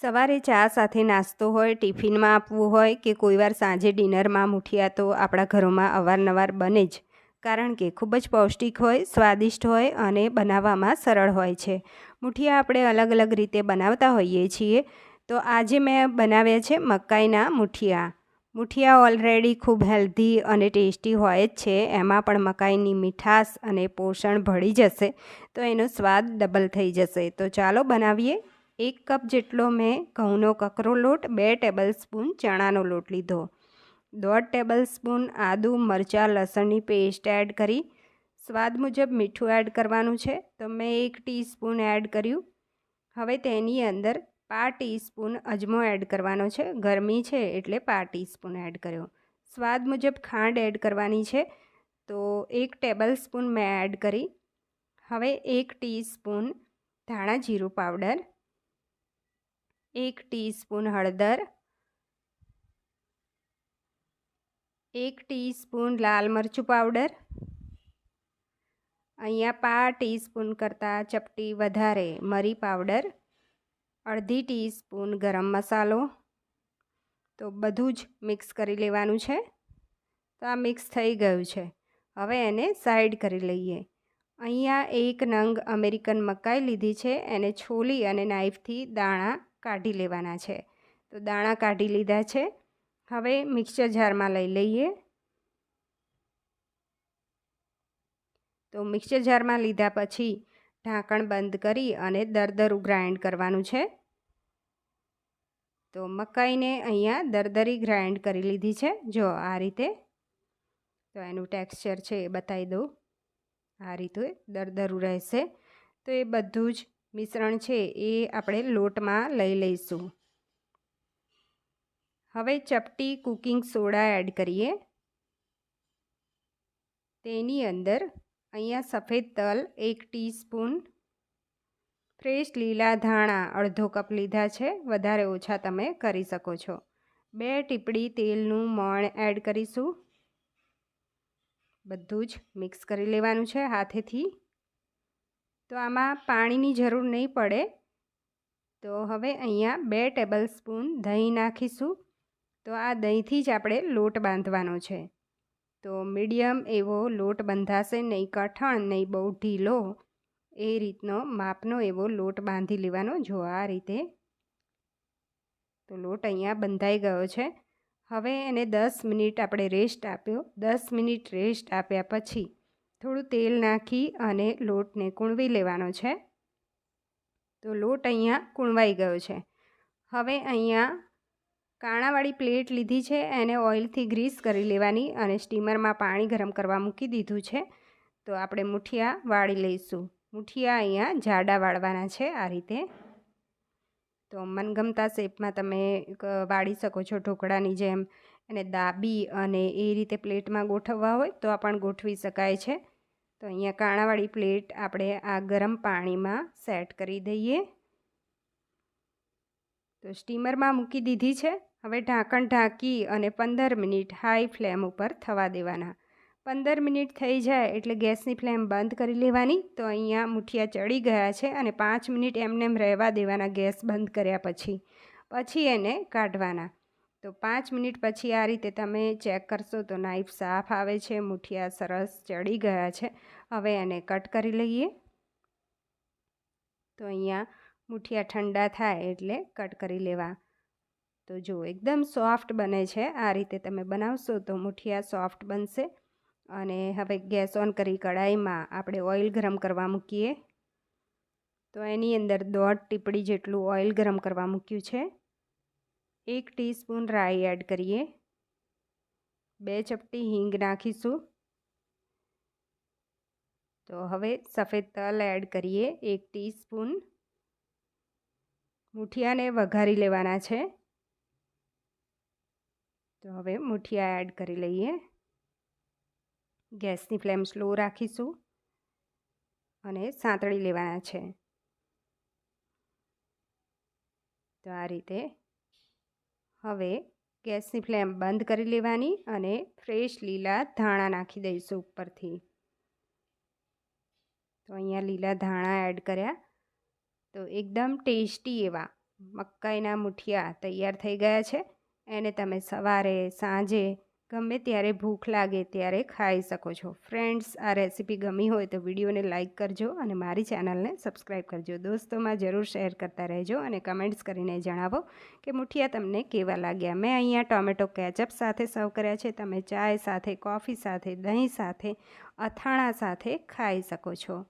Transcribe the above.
સવારે ચા સાથે નાસ્તો હોય, ટિફિનમાં આપવું હોય કે કોઈવાર સાંજે ડિનરમાં મુઠિયા તો આપણા ઘરોમાં અવારનવાર બને જ, કારણ કે ખૂબ જ પૌષ્ટિક હોય, સ્વાદિષ્ટ હોય અને બનાવવામાં સરળ હોય છે. મુઠિયા આપણે અલગ અલગ રીતે બનાવતા હોઈએ છીએ. તો આજે મેં બનાવ્યા છે મકાઈના મુઠિયા. મુઠિયા ઓલરેડી ખૂબ હેલ્ધી અને ટેસ્ટી હોય જ છે. એમાં પણ મકાઈની મીઠાશ અને પોષણ ભળી જશે તો એનો સ્વાદ ડબલ થઈ જશે. તો ચાલો બનાવીએ. 1 કપ જેટલો મેં ઘઉંનો કકરો લોટ, 2 ટેબલસ્પૂન ચણાનો લોટ લીધો, 1.5 ટેબલસ્પૂન આદું મરચાં લસણની પેસ્ટ એડ કરી, સ્વાદ મુજબ મીઠું એડ કરવાનું છે. તો મેં 1 ટીસ્પૂન એડ કર્યું. હવે તેની અંદર 1/2 ટીસ્પૂન અજમો એડ કરવાનો છે. ગરમી છે એટલે 1/2 ટીસ્પૂન એડ કર્યો. સ્વાદ મુજબ ખાંડ એડ કરવાની છે. તો 1 ટેબલસ્પૂન મેં એડ કરી. હવે 1 ટીસ્પૂન ધાણા જીરું પાવડર, 1 ટીસ્પૂન હળદર, 1 ટીસ્પૂન લાલ મરચું પાવડર, અહીંયા 1/2 ટીસ્પૂન કરતાં ચપટી વધારે મરી પાવડર, 1/2 ટીસ્પૂન ગરમ મસાલો. તો બધું જ મિક્સ કરી લેવાનું છે. તો આ મિક્સ થઈ ગયું છે. હવે એને સાઈડ કરી લઈએ. અહીંયા 1 નંગ અમેરિકન મકાઈ લીધી છે. એને છોલી અને નાઈફથી દાણા કાઢી લેવાના છે. તો દાણા કાઢી લીધા છે. હવે મિક્સર જારમાં લઈ લઈએ. તો મિક્સર જારમાં લીધા પછી ઢાંકણ બંધ કરી અને દરદરું ગ્રાઇન્ડ કરવાનું છે. તો મકાઈને અહીંયા દરદરી ગ્રાઇન્ડ કરી લીધી છે. જો આ રીતે. તો એનું ટેક્સચર છે એ બતાવી દઉં. આ રીતે દરદરું રહેશે. તો એ બધું જ મિશ્રણ છે એ આપણે લોટમાં લઈ લઈશું. હવે ચપટી કુકિંગ સોડા એડ કરીએ. તેની અંદર અહીંયા સફેદ તલ 1 ટીસ્પૂન, ફ્રેશ લીલા ધાણા અડધો કપ લીધા છે. વધારે ઓછા તમે કરી શકો છો. 2 ટીપડી તેલનું મોણ એડ કરીશું. બધું જ મિક્સ કરી લેવાનું છે હાથેથી. તો આમાં પાણીની જરૂર નહીં પડે. તો હવે અહીંયા 2 ટેબલસ્પૂન દહીં નાખીશું. તો આ દહીંથી જ આપણે લોટ બાંધવાનો છે. તો મીડિયમ એવો લોટ બંધાશે, નહીં કઠણ નહીં બહુ ઢીલો, એ રીતનો માપનો એવો લોટ બાંધી લેવાનો. જો આ રીતે. તો લોટ અહીંયા બંધાઈ ગયો છે. હવે એને 10 મિનિટ આપણે રેસ્ટ આપ્યો. 10 મિનિટ રેસ્ટ આપ્યા પછી થોડું તેલ નાખી અને લોટને કૂણવી લેવાનો છે. તો લોટ અહીંયા કૂણવાઈ ગયો છે. હવે અહીંયા કાણાવાળી પ્લેટ લીધી છે. એને ઓઇલથી ગ્રીસ કરી લેવાની અને સ્ટીમરમાં પાણી ગરમ કરવા મૂકી દીધું છે. તો આપણે મુઠિયા વાળી લઈશું. મુઠિયા અહીંયા જાડા વાળવાના છે આ રીતે. તો મનગમતા શેપમાં તમે વાળી શકો છો ઢોકળાની જેમ. એને દાબી અને એ રીતે પ્લેટમાં ગોઠવવા હોય તો આ પણ ગોઠવી શકાય છે. તો અહીંયા કાણાવાળી પ્લેટ આપણે આ ગરમ પાણીમાં સેટ કરી દઈએ. તો સ્ટીમરમાં મૂકી દીધી છે. હવે ઢાંકણ ઢાંકી અને 15 મિનિટ હાઈ ફ્લેમ ઉપર થવા દેવાના. 15 મિનિટ થઈ જાય એટલે ગેસની ફ્લેમ બંધ કરી લેવાની. તો અહીંયા મુઠિયા ચડી ગયા છે અને 5 મિનિટ એમનેમ રહેવા દેવાના ગેસ બંધ કર્યા પછી એને કાઢવાના. તો 5 મિનિટ પછી આ રીતે તમે ચેક કરશો તો નાઈફ સાફ આવે છે. મુઠિયા સરસ ચડી ગયા છે. હવે એને કટ કરી લઈએ. તો અહીંયા મુઠિયા ઠંડા થાય એટલે કટ કરી લેવા. તો જો એકદમ સોફ્ટ બને છે. આ રીતે તમે બનાવશો તો મુઠિયા સોફ્ટ બનશે. અને હવે ગેસ ઓન કરી કઢાઈમાં આપણે ઓઇલ ગરમ કરવા મૂકીએ. તો એની અંદર 1.5 ટીપડી જેટલું ઓઇલ ગરમ કરવા મૂક્યું છે. 1 ટીસ્પૂન રાઈ એડ કરીએ. 2 ચપટી હિંગ નાખીશું. તો હવે સફેદ તલ એડ કરીએ 1 ટીસ્પૂન. મુઠિયાને વઘારી લેવાના છે. તો હવે મુઠિયા એડ કરી લઈએ. ગેસની ફ્લેમ સ્લો રાખીશું અને સાંતળી લેવાના છે. તો આ રીતે. હવે ગેસની ફ્લેમ બંધ કરી લેવાની અને ફ્રેશ લીલા ધાણા નાખી દઈશું ઉપરથી. તો અહીંયા લીલા ધાણા એડ કર્યા. તો એકદમ ટેસ્ટી એવા મકાઈના મુઠિયા તૈયાર થઈ ગયા છે. એને તમે સવારે સાંજે ગમે ત્યારે ભૂખ લાગે ત્યારે ખાઈ શકો છો. ફ્રેન્ડ્સ, આ રેસીપી ગમી હોય તો વિડીયોને લાઇક કરજો અને મારી ચેનલને સબસ્ક્રાઈબ કરજો. દોસ્તોમાં જરૂર શેર કરતા રહેજો અને કમેન્ટ્સ કરીને જણાવો કે મુઠિયા તમને કેવા લાગ્યા. મેં અહીંયા ટોમેટો કેચઅપ સાથે સર્વ કર્યા છે. તમે ચાય સાથે, કોફી સાથે, દહીં સાથે, અથાણા સાથે ખાઈ શકો છો.